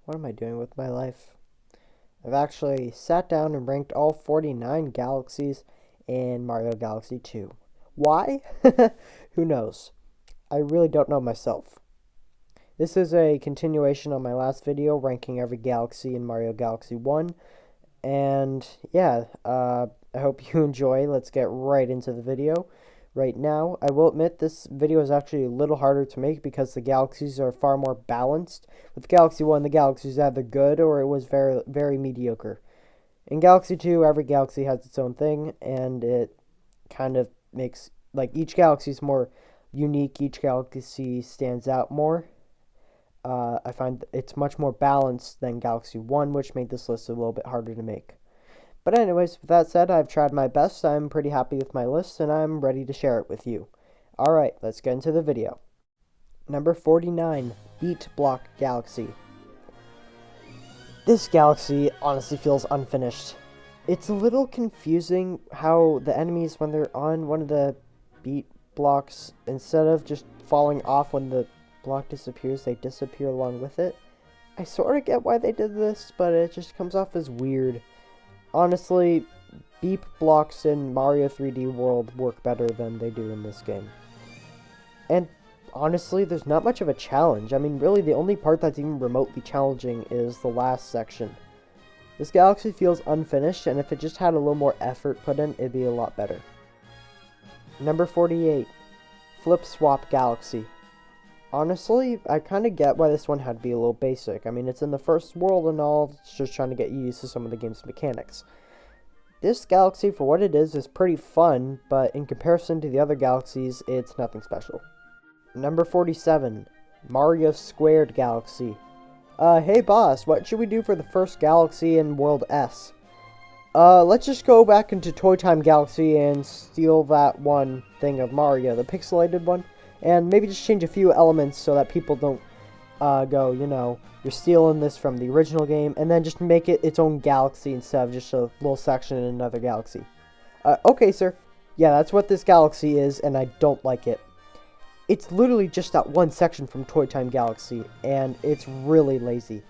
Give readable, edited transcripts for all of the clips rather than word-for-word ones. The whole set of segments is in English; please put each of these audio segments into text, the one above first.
What am I doing with my life? I've actually sat down and ranked all 49 galaxies in Mario Galaxy 2. Why? Who knows? I really don't know myself. This is a continuation on my last video, ranking every galaxy in Mario Galaxy 1. And yeah, I hope you enjoy. Let's get right into the video. Right now, I will admit this video is actually a little harder to make because the galaxies are far more balanced. With Galaxy 1, the galaxies either good or it was very, very mediocre. In Galaxy 2, every galaxy has its own thing, and it kind of makes, like, each galaxy is more unique, each galaxy stands out more. I find it's much more balanced than Galaxy 1, which made this list a little bit harder to make. But anyways, with that said, I've tried my best. I'm pretty happy with my list, and I'm ready to share it with you. Alright, let's get into the video. Number 49, Beat Block Galaxy. This galaxy honestly feels unfinished. It's a little confusing how the enemies, when they're on one of the beat blocks, instead of just falling off when the block disappears, they disappear along with it. I sort of get why they did this, but it just comes off as weird. Honestly, beep blocks in Mario 3D World work better than they do in this game. And honestly, there's not much of a challenge. I mean, really, the only part that's even remotely challenging is the last section. This galaxy feels unfinished, and if it just had a little more effort put in, it'd be a lot better. Number 48, Flip Swap Galaxy. Honestly, I kind of get why this one had to be a little basic. I mean, it's in the first world and all, it's just trying to get you used to some of the game's mechanics. This galaxy, for what it is pretty fun, but in comparison to the other galaxies, it's nothing special. Number 47, Mario Squared Galaxy. Hey boss, what should we do for the first galaxy in World S? Let's just go back into Toy Time Galaxy and steal that one thing of Mario, the pixelated one. And maybe just change a few elements so that people don't go, you're stealing this from the original game, and then just make it its own galaxy instead of just a little section in another galaxy. Okay, sir. Yeah, that's what this galaxy is, and I don't like it. It's literally just that one section from Toy Time Galaxy, and it's really lazy.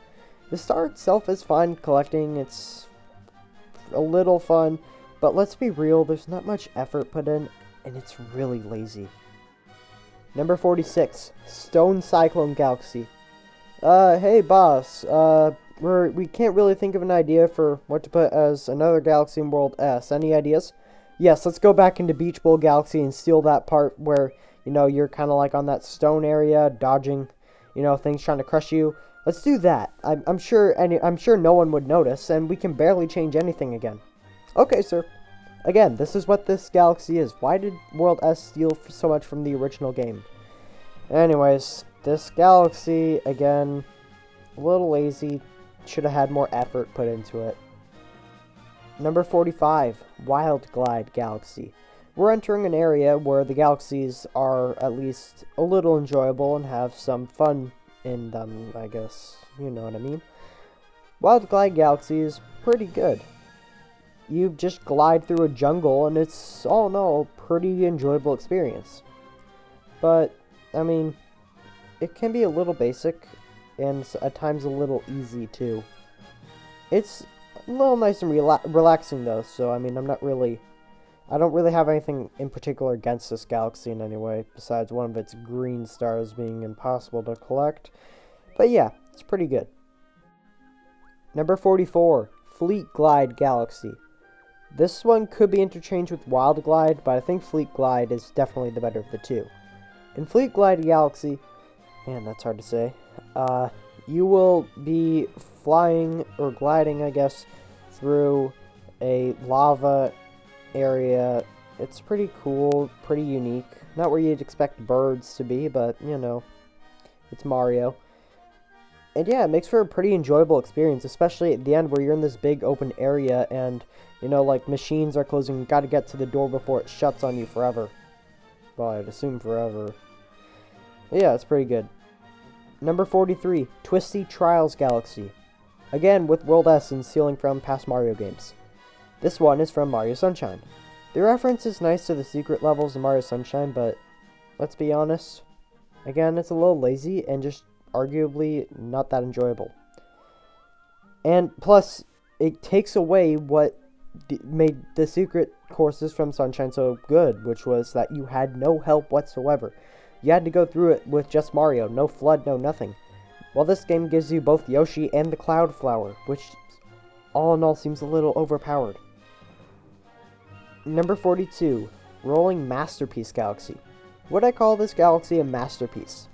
The star itself is fine collecting, it's a little fun, but let's be real, there's not much effort put in, and it's really lazy. Number 46, Stone Cyclone Galaxy. Hey boss, we can't really think of an idea for what to put as another galaxy in World S. Any ideas? Yes, let's go back into Beach Bowl Galaxy and steal that part where, you're kind of like on that stone area, dodging, things trying to crush you. Let's do that. I'm sure no one would notice, and we can barely change anything again. Okay, sir. Again, this is what this galaxy is. Why did World S steal so much from the original game? Anyways, this galaxy, again, a little lazy. Should have had more effort put into it. Number 45, Wild Glide Galaxy. We're entering an area where the galaxies are at least a little enjoyable and have some fun in them, I guess. You know what I mean? Wild Glide Galaxy is pretty good. You just glide through a jungle, and it's all in all a pretty enjoyable experience. But, I mean, it can be a little basic, and at times a little easy too. It's a little nice and relaxing though, so I mean, I don't really have anything in particular against this galaxy in any way, besides one of its green stars being impossible to collect. But yeah, it's pretty good. Number 44, Fleet Glide Galaxy. This one could be interchanged with Wild Glide, but I think Fleet Glide is definitely the better of the two. In Fleet Glide Galaxy, man, that's hard to say, you will be flying, or gliding, I guess, through a lava area. It's pretty cool, pretty unique. Not where you'd expect birds to be, but, it's Mario. And yeah, it makes for a pretty enjoyable experience, especially at the end where you're in this big open area and, like machines are closing, you gotta get to the door before it shuts on you forever. Well, I'd assume forever. But yeah, it's pretty good. Number 43, Twisty Trials Galaxy. Again, with World S and stealing from past Mario games. This one is from Mario Sunshine. The reference is nice to the secret levels in Mario Sunshine, but let's be honest, again, it's a little lazy and just arguably not that enjoyable. And plus, it takes away what made the secret courses from Sunshine so good, which was that you had no help whatsoever. You had to go through it with just Mario, no FLUDD, no nothing. Well, this game gives you both Yoshi and the Cloud Flower, which all in all seems a little overpowered. Number 42, Rolling Masterpiece Galaxy. Would I call this galaxy a masterpiece?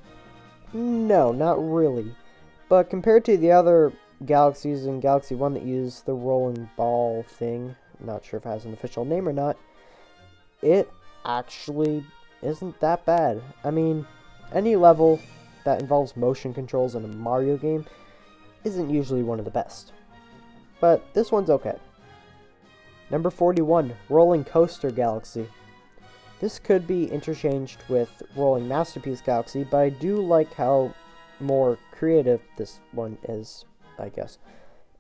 No, not really. But compared to the other galaxies in Galaxy 1 that use the rolling ball thing, I'm not sure if it has an official name or not, it actually isn't that bad. I mean, any level that involves motion controls in a Mario game isn't usually one of the best. But this one's okay. Number 41, Rolling Coaster Galaxy. This could be interchanged with Rolling Masterpiece Galaxy, but I do like how more creative this one is, I guess.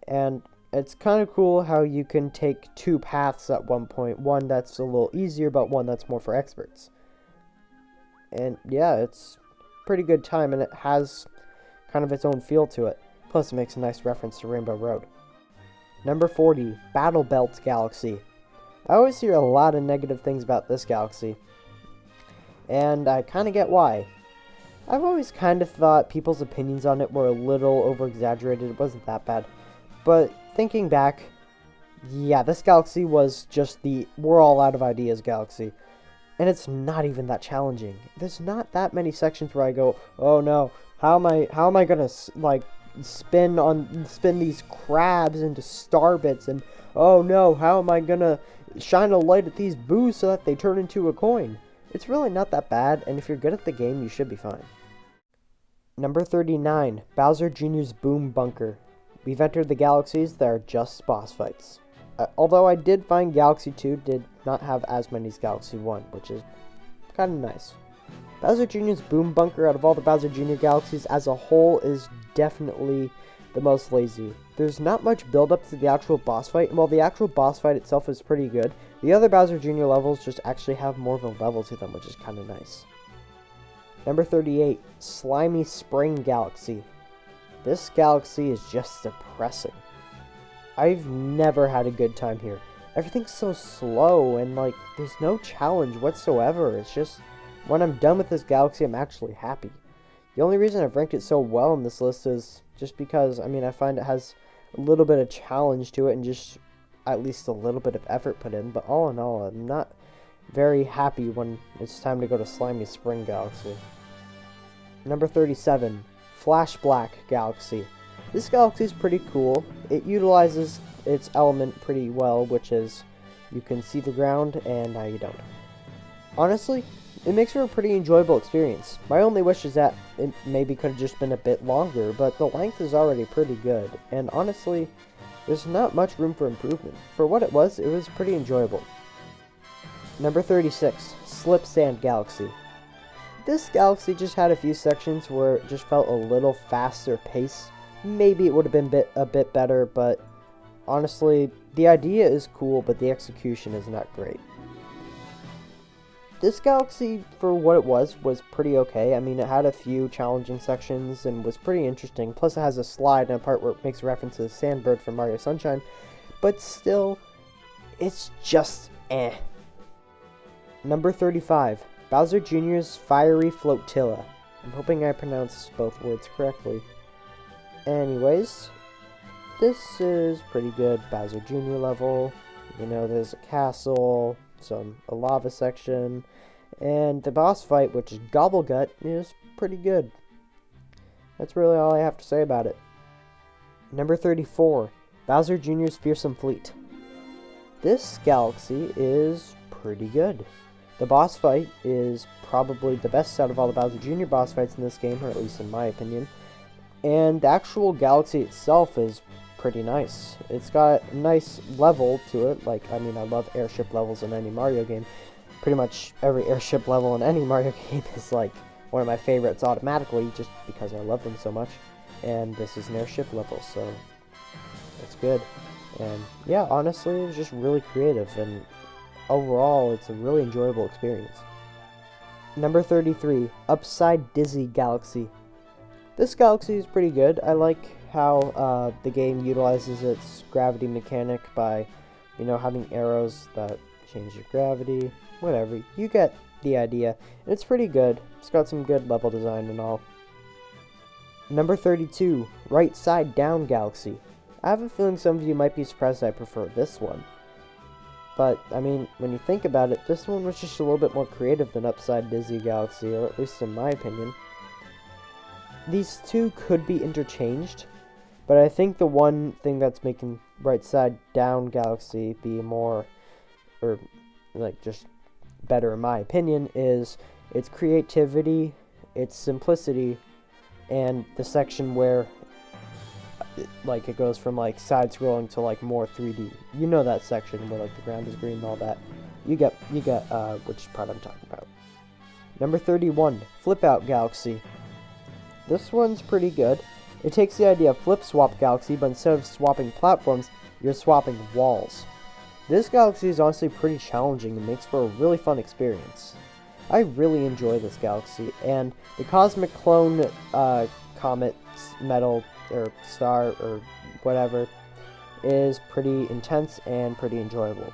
And it's kind of cool how you can take two paths at one point. One that's a little easier, but one that's more for experts. And yeah, it's pretty good time, and it has kind of its own feel to it. Plus, it makes a nice reference to Rainbow Road. Number 40, Battle Belt Galaxy. I always hear a lot of negative things about this galaxy, and I kind of get why. I've always kind of thought people's opinions on it were a little over-exaggerated. It wasn't that bad. But thinking back, yeah, this galaxy was just the we're all out of ideas galaxy. And it's not even that challenging. There's not that many sections where I go, oh no, how am I gonna like spin these crabs into star bits, and oh no, how am I gonna shine a light at these boos so that they turn into a coin? It's really not that bad, and if you're good at the game, you should be fine. Number 39, Bowser Jr.'s Boom Bunker. We've entered the galaxies that are just boss fights. Although I did find Galaxy 2 did not have as many as Galaxy 1, which is kind of nice. Bowser Jr.'s Boom Bunker out of all the Bowser Jr. galaxies as a whole is definitely the most lazy. There's not much build up to the actual boss fight, and while the actual boss fight itself is pretty good, the other Bowser Jr. levels just actually have more of a level to them, which is kind of nice. Number 38, Slimy Spring Galaxy. This galaxy is just depressing. I've never had a good time here. Everything's so slow, and like, there's no challenge whatsoever. It's just, when I'm done with this galaxy, I'm actually happy. The only reason I've ranked it so well on this list is just because, I mean, I find it has a little bit of challenge to it and just at least a little bit of effort put in. But all in all, I'm not very happy when it's time to go to Slimy Spring Galaxy. Number 37, Flash Black Galaxy. This galaxy is pretty cool. It utilizes its element pretty well, which is you can see the ground and now you don't. Honestly, it makes for a pretty enjoyable experience. My only wish is that it maybe could have just been a bit longer, but the length is already pretty good, and honestly, there's not much room for improvement. For what it was pretty enjoyable. Number 36, Slip Sand Galaxy. This galaxy just had a few sections where it just felt a little faster pace. Maybe it would have been a bit better, but honestly, the idea is cool, but the execution is not great. This galaxy, for what it was pretty okay. I mean, it had a few challenging sections and was pretty interesting. Plus, it has a slide and a part where it makes reference to the Sandbird from Mario Sunshine. But still, it's just eh. Number 35, Bowser Jr.'s Fiery Flotilla. I'm hoping I pronounced both words correctly. Anyways, this is pretty good Bowser Jr. level. You know, there's a castle, a lava section, and the boss fight, which is Gobblegut, is pretty good. That's really all I have to say about it. Number 34, Bowser Jr.'s Fearsome Fleet. This galaxy is pretty good. The boss fight is probably the best out of all the Bowser Jr. boss fights in this game, or at least in my opinion. And the actual galaxy itself is pretty nice. It's got a nice level to it. Like, I mean, I love airship levels in any Mario game. Pretty much every airship level in any Mario game is like one of my favorites automatically, just because I love them so much. And this is an airship level, so it's good. And yeah, honestly, it was just really creative, and overall, it's a really enjoyable experience. Number 33, Upside Dizzy Galaxy. This galaxy is pretty good. I like how the game utilizes its gravity mechanic by, having arrows that change your gravity, whatever. You get the idea. And it's pretty good. It's got some good level design and all. Number 32, Right Side Down Galaxy. I have a feeling some of you might be surprised I prefer this one. But, when you think about it, this one was just a little bit more creative than Upside Dizzy Galaxy, or at least in my opinion. These two could be interchanged, but I think the one thing that's making Right Side Down Galaxy be more, or just better in my opinion, is its creativity, its simplicity, and the section where it goes from side scrolling to more 3D. You know that section where the ground is green and all that. You get which part I'm talking about. Number 31, Flip Out Galaxy. This one's pretty good. It takes the idea of Flip Swap Galaxy, but instead of swapping platforms, you're swapping walls. This galaxy is honestly pretty challenging and makes for a really fun experience. I really enjoy this galaxy, and the Cosmic Clone Comet Metal or Star or whatever is pretty intense and pretty enjoyable.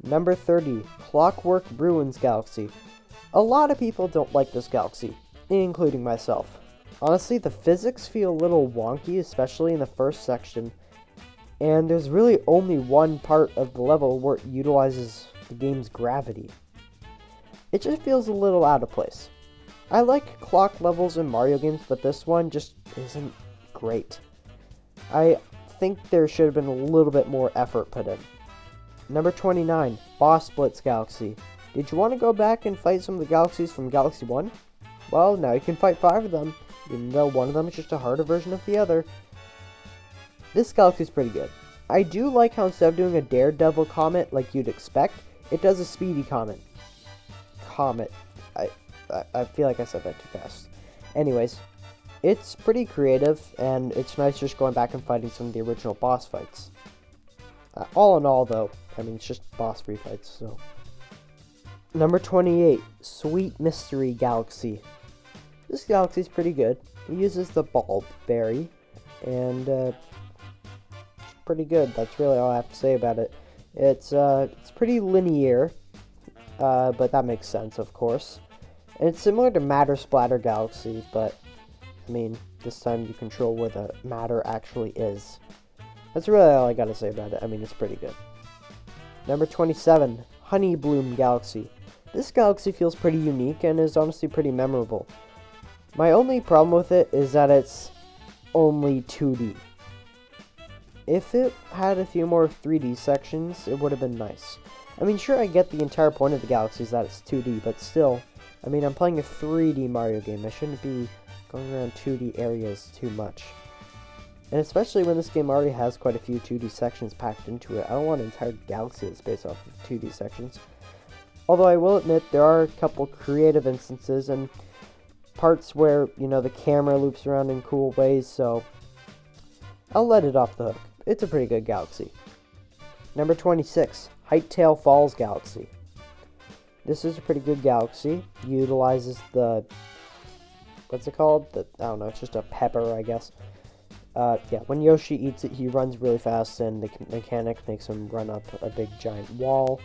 Number 30, Clockwork Ruins Galaxy. A lot of people don't like this galaxy, including myself. Honestly, the physics feel a little wonky, especially in the first section, and there's really only one part of the level where it utilizes the game's gravity. It just feels a little out of place. I like clock levels in Mario games, but this one just isn't great. I think there should have been a little bit more effort put in. Number 29, Boss Blitz Galaxy. Did you want to go back and fight some of the galaxies from Galaxy 1? Well, now you can fight 5 of them, even though one of them is just a harder version of the other. This galaxy is pretty good. I do like how instead of doing a Daredevil Comet like you'd expect, it does a Speedy Comet. I feel like I said that too fast. Anyways, it's pretty creative, and it's nice just going back and fighting some of the original boss fights. All in all, though, it's just boss free fights, so. Number 28, Sweet Mystery Galaxy. This galaxy is pretty good. It uses the bulb berry, and it's pretty good. That's really all I have to say about it. It's pretty linear, but that makes sense, of course. And it's similar to Matter Splatter Galaxy, but, this time you control where the matter actually is. That's really all I gotta say about it. It's pretty good. Number 27, Honey Bloom Galaxy. This galaxy feels pretty unique and is honestly pretty memorable. My only problem with it is that it's only 2D. If it had a few more 3D sections, it would have been nice. Sure, I get the entire point of the galaxy is that it's 2D, but still, I'm playing a 3D Mario game. I shouldn't be going around 2D areas too much. And especially when this game already has quite a few 2D sections packed into it. I don't want an entire galaxy that's based off of 2D sections. Although I will admit, there are a couple creative instances and parts where, the camera loops around in cool ways, so I'll let it off the hook. It's a pretty good galaxy. Number 26, Heighttail Falls Galaxy. This is a pretty good galaxy. Utilizes the, what's it called? I don't know, it's just a pepper, I guess. When Yoshi eats it, he runs really fast, and the mechanic makes him run up a big giant wall,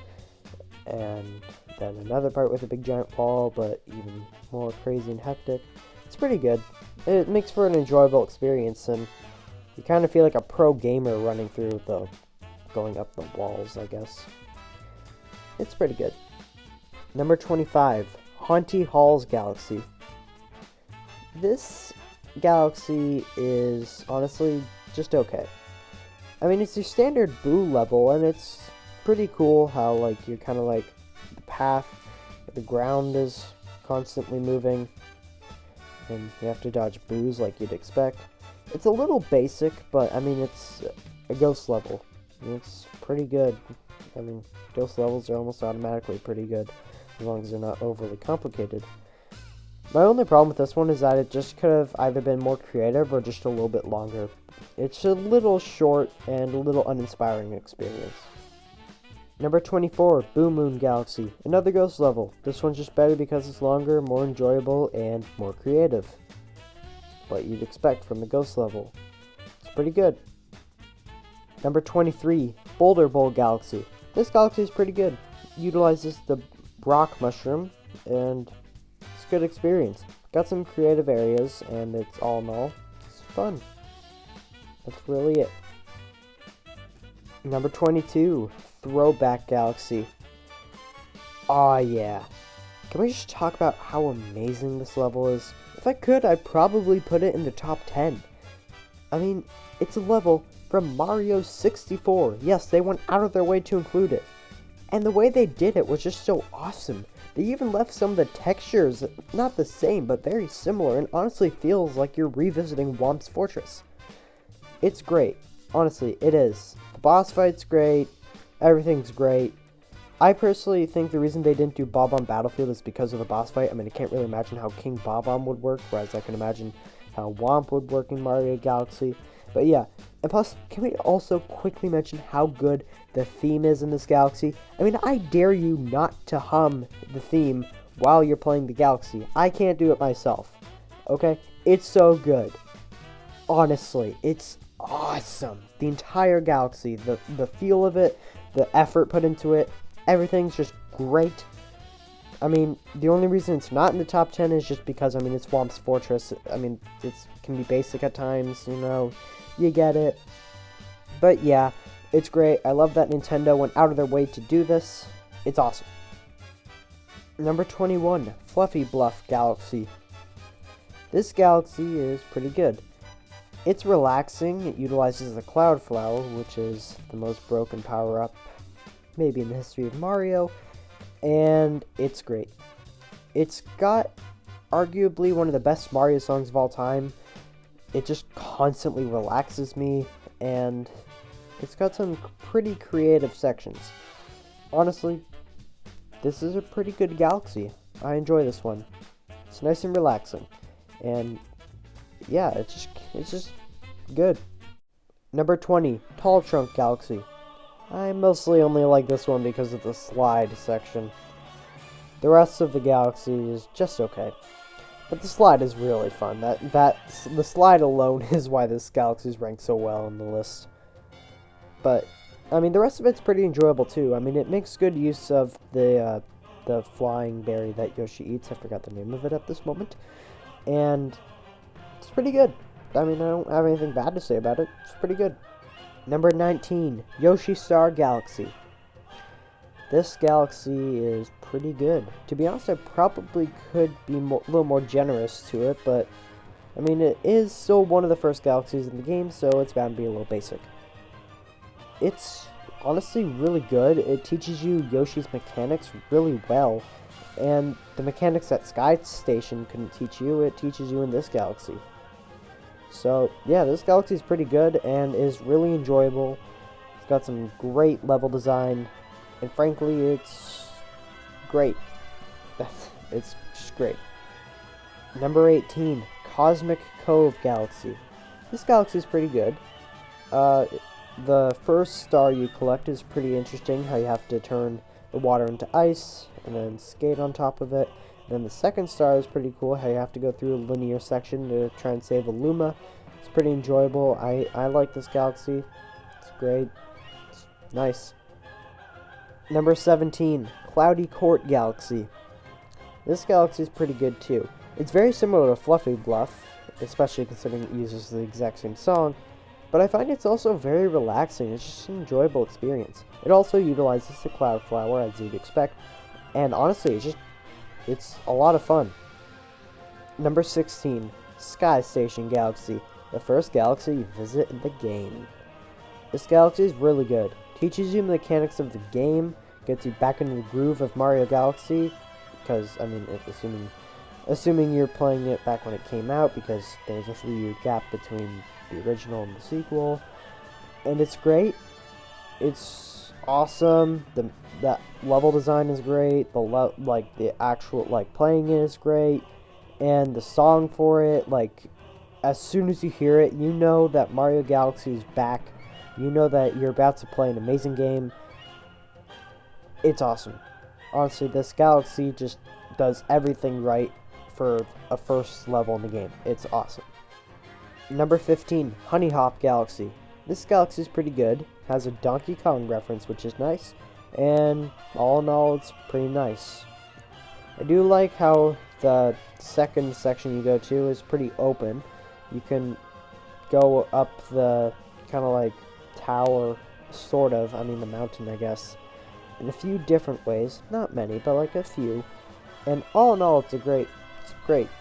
and then another part with a big giant wall, but even more crazy and hectic. It's pretty good. It makes for an enjoyable experience, and you kind of feel like a pro gamer running through going up the walls, I guess. It's pretty good. Number 25, Haunty Halls Galaxy. This galaxy is honestly just okay. It's your standard Boo level, and it's pretty cool how you're kind of the path, the ground is constantly moving, and you have to dodge Boos like you'd expect. It's a little basic, but it's a ghost level. It's pretty good. Ghost levels are almost automatically pretty good, as long as they're not overly complicated. My only problem with this one is that it just could have either been more creative or just a little bit longer. It's a little short and a little uninspiring experience. Number 24, Boo Moon Galaxy. Another ghost level. This one's just better because it's longer, more enjoyable, and more creative. what you'd expect from the ghost level. It's pretty good. Number 23, Boulder Bowl Galaxy. This galaxy is pretty good. Utilizes the rock mushroom, and it's a good experience. Got some creative areas, and it's all in all, it's fun. That's really it. Number 22, Throwback Galaxy. Aw, yeah. Can we just talk about how amazing this level is? If I could, I'd probably put it in the top 10. I mean, it's a level from Mario 64. Yes, they went out of their way to include it. And the way they did it was just so awesome. They even left some of the textures, not the same, but very similar, and honestly feels like you're revisiting Whomp's Fortress. It's great. Honestly, it is. The boss fight's great. Everything's great. I personally think the reason they didn't do Bob-omb Battlefield is because of the boss fight. I mean, I can't really imagine how King Bob-omb would work, whereas I can imagine how Whomp would work in Mario Galaxy. But yeah, and plus, can we also quickly mention how good the theme is in this galaxy? I mean, I dare you not to hum the theme while you're playing the galaxy. I can't do it myself. Okay? It's so good. Honestly, it's awesome. The entire galaxy, the feel of it, the effort put into it, everything's just great. I mean, the only reason it's not in the top 10 is just because, I mean, it's Whomp's Fortress. I mean, it can be basic at times, you know, you get it. But yeah, it's great. I love that Nintendo went out of their way to do this. It's awesome. Number 21, Fluffy Bluff Galaxy. This galaxy is pretty good. It's relaxing. It utilizes the Cloud Flower, which is the most broken power-up maybe in the history of Mario, and it's great. It's got arguably one of the best Mario songs of all time. It just constantly relaxes me, and it's got some pretty creative sections. Honestly, this is a pretty good galaxy. I enjoy this one. It's nice and relaxing, and yeah, it's just good. Number 20, Tall Trunk Galaxy. I mostly only like this one because of the slide section. The rest of the galaxy is just okay. But the slide is really fun. The slide alone is why this galaxy is ranked so well on the list. But, I mean, the rest of it's pretty enjoyable too. I mean, it makes good use of the flying berry that Yoshi eats. I forgot the name of it at this moment. And it's pretty good. I mean, I don't have anything bad to say about it. It's pretty good. Number 19, Yoshi Star Galaxy. This galaxy is pretty good. To be honest, I probably could be a little more generous to it, but I mean, it is still one of the first galaxies in the game, so it's bound to be a little basic. It's honestly really good. It teaches you Yoshi's mechanics really well, and the mechanics that Sky Station couldn't teach you, it teaches you in this galaxy. So, yeah, this galaxy is pretty good and is really enjoyable. It's got some great level design, and frankly, it's great. It's just great. Number 18, Cosmic Cove Galaxy. This galaxy is pretty good. The first star you collect is pretty interesting, how you have to turn the water into ice, and then skate on top of it. Then the second star is pretty cool, how you have to go through a linear section to try and save a Luma. It's pretty enjoyable. I like this galaxy. It's great. It's nice. Number 17, Cloudy Court Galaxy. This galaxy is pretty good too. It's very similar to Fluffy Bluff, especially considering it uses the exact same song, but I find it's also very relaxing. It's just an enjoyable experience. It also utilizes the Cloud Flower, as you'd expect, and honestly, it's a lot of fun. Number 16, Sky Station Galaxy, the first galaxy you visit in the game. This galaxy is really good. Teaches you the mechanics of the game, gets you back into the groove of Mario Galaxy, because, I mean, assuming you're playing it back when it came out, because there's a 3-year gap between the original and the sequel, and it's great. It's awesome. That level design is great. The actual playing it is great, and the song for it, as soon as you hear it, you know that Mario Galaxy is back. You know that you're about to play an amazing game. It's awesome. Honestly, this galaxy just does everything right for a first level in the game. It's awesome. Number 15, Honey Hop Galaxy. This galaxy is pretty good, has a Donkey Kong reference, which is nice, and all in all, it's pretty nice. I do like how the second section you go to is pretty open. You can go up the kind of like tower, sort of, I mean the mountain, I guess, in a few different ways. Not many, but like a few. And all in all, it's a great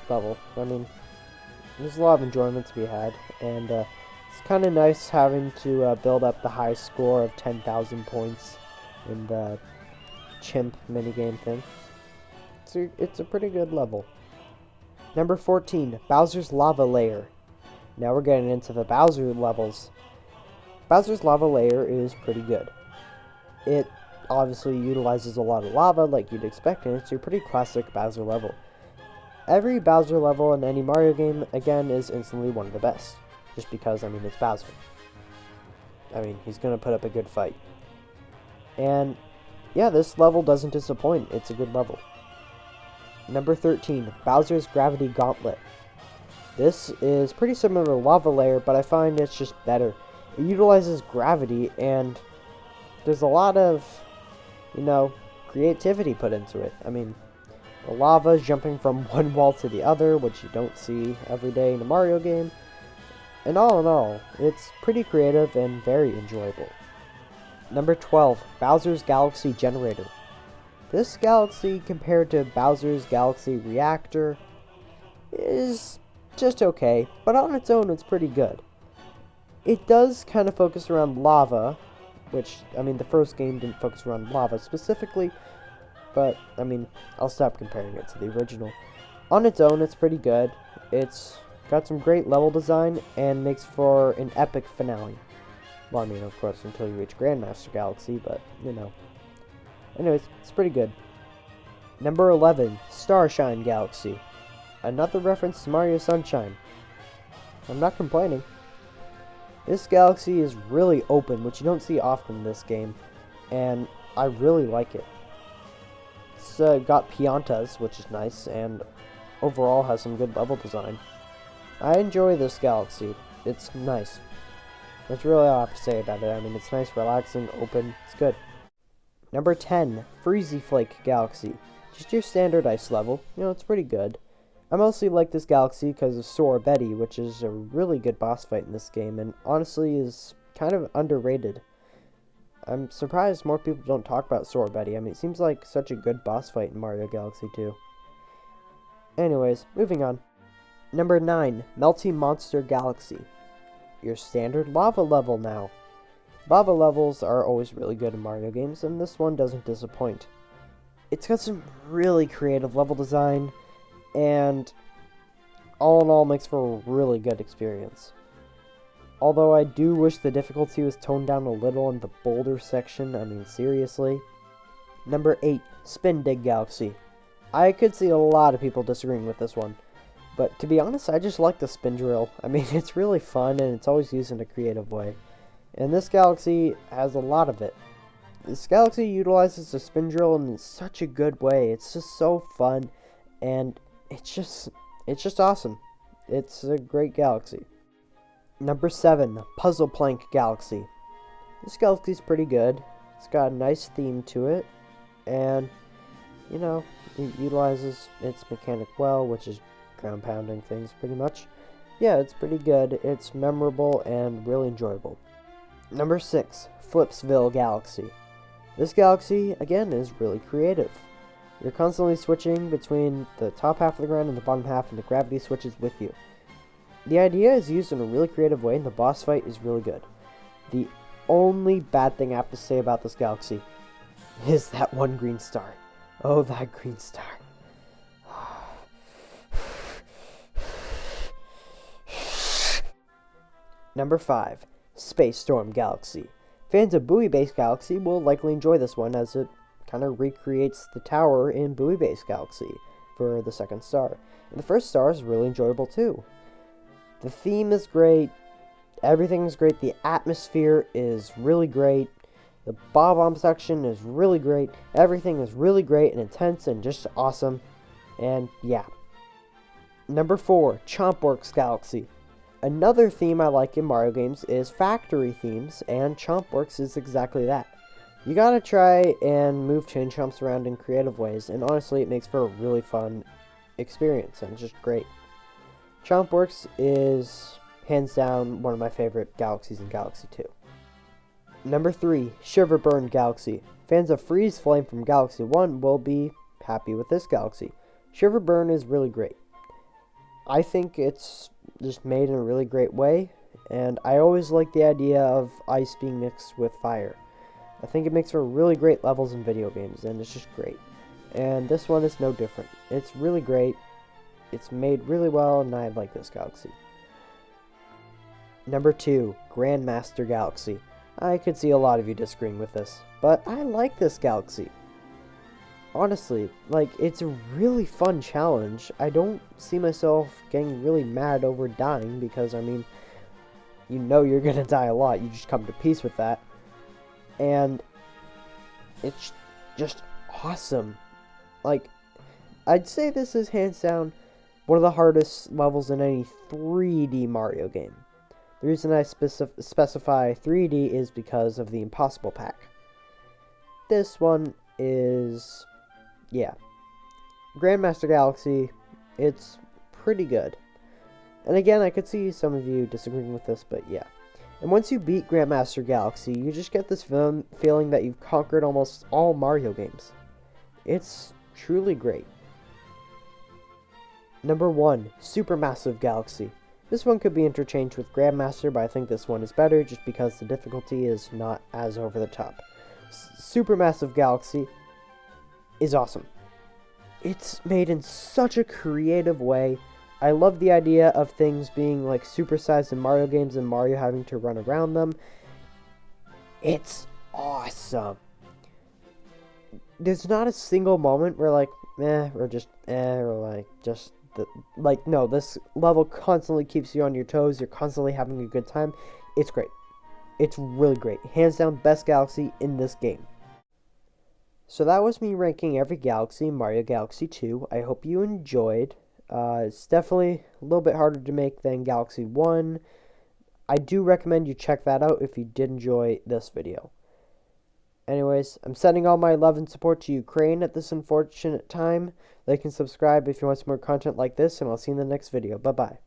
level. I mean, there's a lot of enjoyment to be had, and it's kind of nice having to build up the high score of 10,000 points in the chimp minigame thing. It's a pretty good level. Number 14, Bowser's Lava Lair. Now we're getting into the Bowser levels. Bowser's Lava Lair is pretty good. It obviously utilizes a lot of lava like you'd expect, and it's your pretty classic Bowser level. Every Bowser level in any Mario game, again, is instantly one of the best. Just because, I mean, it's Bowser. I mean, he's going to put up a good fight. And, yeah, this level doesn't disappoint. It's a good level. Number 13, Bowser's Gravity Gauntlet. This is pretty similar to Lava Lair, but I find it's just better. It utilizes gravity, and there's a lot of, creativity put into it. I mean, the lava is jumping from one wall to the other, which you don't see every day in a Mario game. And all in all, it's pretty creative and very enjoyable. Number 12, Bowser's Galaxy Generator. This galaxy, compared to Bowser's Galaxy Reactor, is just okay, but on its own, it's pretty good. It does kind of focus around lava, which, I mean, the first game didn't focus around lava specifically, but, I mean, I'll stop comparing it to the original. On its own, it's pretty good. It's got some great level design and makes for an epic finale. Well, I mean, of course, until you reach Grandmaster Galaxy, but, Anyways, it's pretty good. Number 11, Starshine Galaxy. Another reference to Mario Sunshine. I'm not complaining. This galaxy is really open, which you don't see often in this game, and I really like it. It's got Piantas, which is nice, and overall has some good level design. I enjoy this galaxy. It's nice. That's really all I have to say about it. I mean, it's nice, relaxing, open. It's good. Number 10, Freezy Flake Galaxy. Just your standard ice level. It's pretty good. I mostly like this galaxy because of Sora Betty, which is a really good boss fight in this game, and honestly is kind of underrated. I'm surprised more people don't talk about Sora Betty. I mean, it seems like such a good boss fight in Mario Galaxy 2. Anyways, moving on. Number 9, Melty Monster Galaxy. Your standard lava level now. Lava levels are always really good in Mario games, and this one doesn't disappoint. It's got some really creative level design, and all in all makes for a really good experience. Although I do wish the difficulty was toned down a little in the boulder section, I mean seriously. Number 8, Spin Dig Galaxy. I could see a lot of people disagreeing with this one, but to be honest, I just like the spin drill. I mean, it's really fun and it's always used in a creative way. And this galaxy has a lot of it. This galaxy utilizes the spin drill in such a good way. It's just so fun, and it's just awesome. It's a great galaxy. Number 7, Puzzle Plank Galaxy. This galaxy's pretty good. It's got a nice theme to it, and, it utilizes its mechanic well, which is ground pounding things pretty much. Yeah, it's pretty good. It's memorable and really enjoyable. Number 6, Flipsville Galaxy. This galaxy, again, is really creative. You're constantly switching between the top half of the ground and the bottom half, and the gravity switches with you. The idea is used in a really creative way, and the boss fight is really good. The only bad thing I have to say about this galaxy is that one green star. Oh, that green star. Number 5, Space Storm Galaxy. Fans of Buoy Base Galaxy will likely enjoy this one, as it kind of recreates the tower in Buoy Base Galaxy for the second star. And the first star is really enjoyable too. The theme is great, everything is great, the atmosphere is really great, the Bob-omb section is really great, everything is really great and intense and just awesome, and yeah. Number 4, Chompworks Galaxy. Another theme I like in Mario games is factory themes, and ChompWorks is exactly that. You gotta try and move chain chomps around in creative ways, and honestly, it makes for a really fun experience, and it's just great. ChompWorks is hands down one of my favorite galaxies in Galaxy 2. Number 3, Shiver Burn Galaxy. Fans of Freeze Flame from Galaxy 1 will be happy with this galaxy. Shiver Burn is really great. I think it's just made in a really great way, and I always like the idea of ice being mixed with fire. I think it makes for really great levels in video games, and it's just great. And this one is no different. It's really great, it's made really well, and I like this galaxy. Number 2, Grandmaster Galaxy. I could see a lot of you disagreeing with this, but I like this galaxy. Honestly, like, it's a really fun challenge. I don't see myself getting really mad over dying because, I mean, you know you're gonna die a lot. You just come to peace with that. And it's just awesome. Like, I'd say this is hands down one of the hardest levels in any 3D Mario game. The reason I specify 3D is because of the Impossible Pack. This one is, yeah, Grandmaster Galaxy, it's pretty good. And again, I could see some of you disagreeing with this, but yeah. And once you beat Grandmaster Galaxy, you just get this feeling that you've conquered almost all Mario games. It's truly great. Number 1, Supermassive Galaxy. This one could be interchanged with Grandmaster, but I think this one is better just because the difficulty is not as over the top. Supermassive Galaxy is awesome. It's made in such a creative way. I love the idea of things being like supersized in Mario games and Mario having to run around them. It's awesome. There's not a single moment where like, or just, or like, just, no, this level constantly keeps you on your toes. You're constantly having a good time. It's great. It's really great. Hands down, best galaxy in this game. So that was me ranking every galaxy in Mario Galaxy 2. I hope you enjoyed. It's definitely a little bit harder to make than Galaxy 1. I do recommend you check that out if you did enjoy this video. Anyways, I'm sending all my love and support to Ukraine at this unfortunate time. Like and subscribe if you want some more content like this, and I'll see you in the next video. Bye-bye.